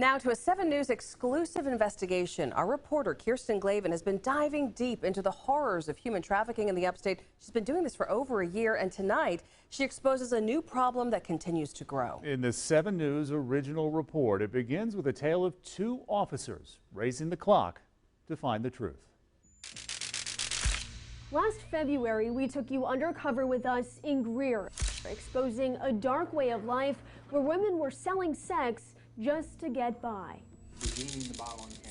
Now to a 7 News exclusive investigation. Our reporter Kirsten Glavin has been diving deep into the horrors of human trafficking in the Upstate. She's been doing this for over a year, and tonight she exposes a new problem that continues to grow. In the 7 News original report, it begins with a tale of 2 officers racing the clock to find the truth. Last February, we took you undercover with us in Greer, exposing a dark way of life where women were selling sex just to get by.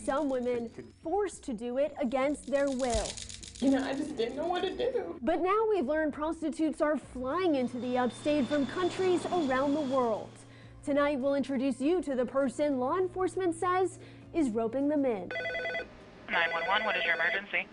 Some women forced to do it against their will. I just didn't know what to do. But now we've learned prostitutes are flying into the Upstate from countries around the world. Tonight, we'll introduce you to the person law enforcement says is roping them in. 911, what is your emergency?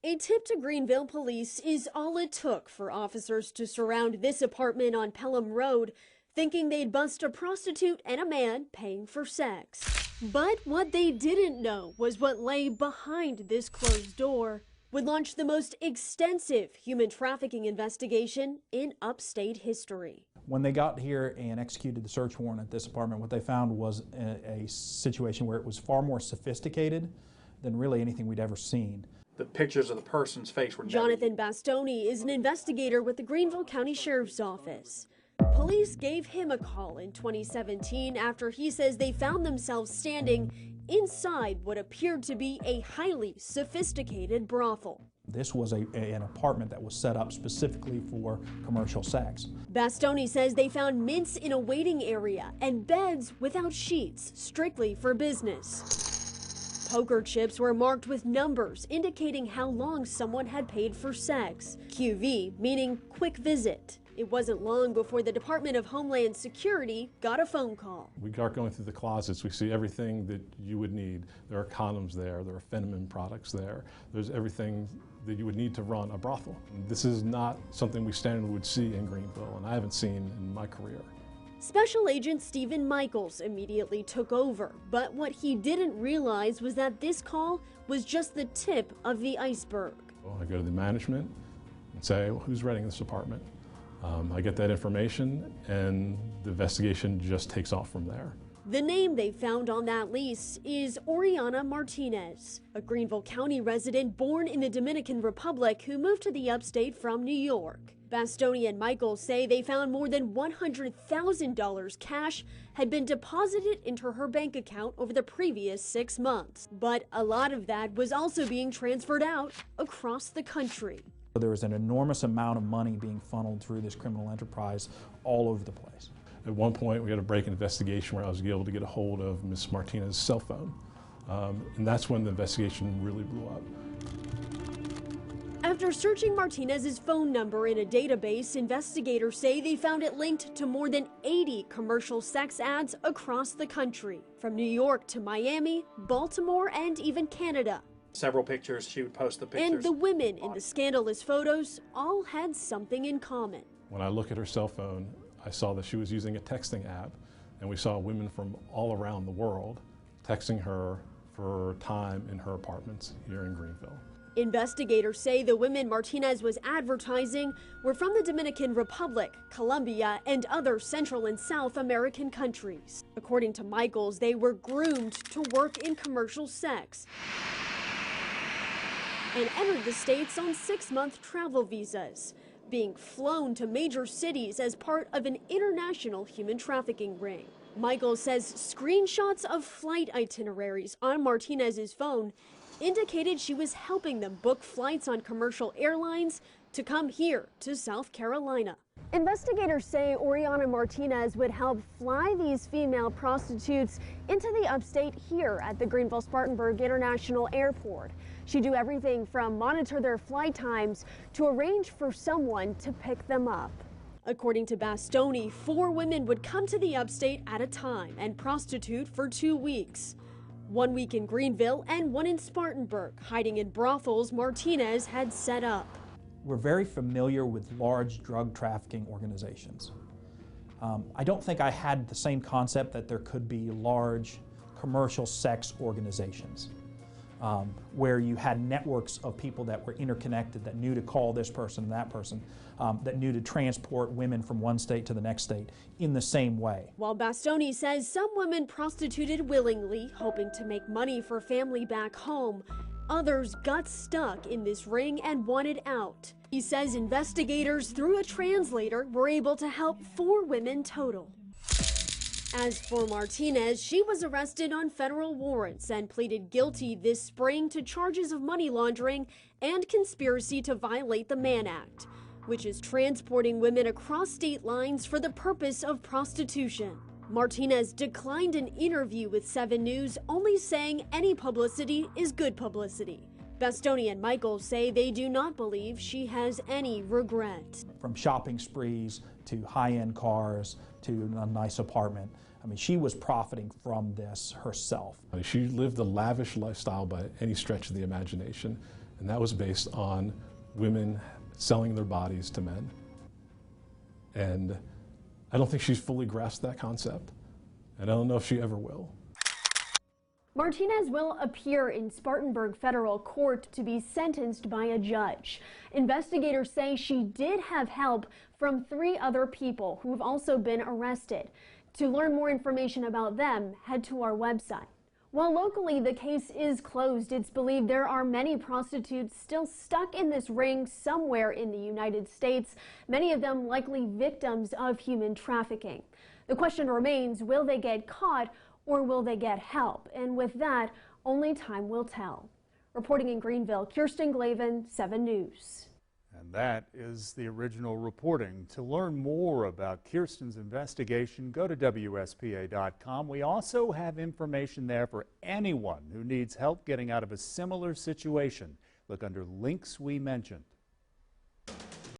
A tip to Greenville police is all it took for officers to surround this apartment on Pelham Road, thinking they'd bust a prostitute and a man paying for sex. But what they didn't know was what lay behind this closed door would launch the most extensive human trafficking investigation in Upstate history. When they got here and executed the search warrant at this apartment, what they found was a situation where it was far more sophisticated than really anything we'd ever seen. The pictures of the person's face were Jonathan Bastoni is an investigator with the Greenville County Sheriff's Office. Police gave him a call in 2017 after he says they found themselves standing inside what appeared to be a highly sophisticated brothel. This was an apartment that was set up specifically for commercial sex. Bastoni says they found mints in a waiting area and beds without sheets, strictly for business. Poker chips were marked with numbers indicating how long someone had paid for sex. QV, meaning quick visit. It wasn't long before the Department of Homeland Security got a phone call. We start going through the closets. We see everything that you would need. There are condoms there. There are feminine products there. There's everything that you would need to run a brothel. This is not something we standardly would see in Greenville, and I haven't seen in my career. Special Agent Stephen Michaels immediately took over, but what he didn't realize was that this call was just the tip of the iceberg. I go to the management and say, well, who's renting this apartment? I get that information, and the investigation just takes off from there. The name they found on that lease is Oriana Martinez, a Greenville County resident born in the Dominican Republic who moved to the Upstate from New York. Bastoni and Michael say they found more than $100,000 cash had been deposited into her bank account over the previous 6 months. But a lot of that was also being transferred out across the country. There was an enormous amount of money being funneled through this criminal enterprise all over the place. At one point, we had a break-in investigation where I was able to get a hold of Ms. Martinez's cell phone. And that's when the investigation really blew up. After searching Martinez's phone number in a database, investigators say they found it linked to more than 80 commercial sex ads across the country, from New York to Miami, Baltimore, and even Canada. Several pictures, she would post the pictures. And the women in the scandalous photos all had something in common. When I look at her cell phone, I saw that she was using a texting app, and we saw women from all around the world texting her for time in her apartments here in Greenville. Investigators say the women Martinez was advertising were from the Dominican Republic, Colombia, and other Central and South American countries. According to Michaels, they were groomed to work in commercial sex and entered the States on 6-month travel visas, being flown to major cities as part of an international human trafficking ring. Michaels says screenshots of flight itineraries on Martinez's phone indicated she was helping them book flights on commercial airlines to come here to South Carolina. Investigators say Oriana Martinez would help fly these female prostitutes into the Upstate here at the Greenville-Spartanburg International Airport. She'd do everything from monitor their flight times to arrange for someone to pick them up. According to Bastoni, 4 women would come to the Upstate at a time and prostitute for 2 weeks. 1 week in Greenville and 1 in Spartanburg, hiding in brothels Martinez had set up. We're very familiar with large drug trafficking organizations. I don't think I had the same concept that there could be large commercial sex organizations. where you had networks of people that were interconnected, that knew to call this person and that person, that knew to transport women from one state to the next state in the same way. While Bastoni says some women prostituted willingly, hoping to make money for family back home, others got stuck in this ring and wanted out. He says investigators, through a translator, were able to help 4 women total. As for Martinez, she was arrested on federal warrants and pleaded guilty this spring to charges of money laundering and conspiracy to violate the Mann Act, which is transporting women across state lines for the purpose of prostitution. Martinez declined an interview with 7 News, only saying any publicity is good publicity. Bastoni and Michael say they do not believe she has any regret. From shopping sprees to high-end cars to a nice apartment, I mean, she was profiting from this herself. She lived a lavish lifestyle by any stretch of the imagination, and that was based on women selling their bodies to men. And I don't think she's fully grasped that concept, and I don't know if she ever will. Martinez will appear in Spartanburg Federal Court to be sentenced by a judge. Investigators say she did have help from 3 other people who have also been arrested. To learn more information about them, head to our website. While locally the case is closed, it's believed there are many prostitutes still stuck in this ring somewhere in the United States, many of them likely victims of human trafficking. The question remains, will they get caught or will they get help? And with that, only time will tell. Reporting in Greenville, Kirsten Glavin, 7 News. And that is the original reporting. To learn more about Kirsten's investigation, go to WSPA.com. We also have information there for anyone who needs help getting out of a similar situation. Look under links we mentioned.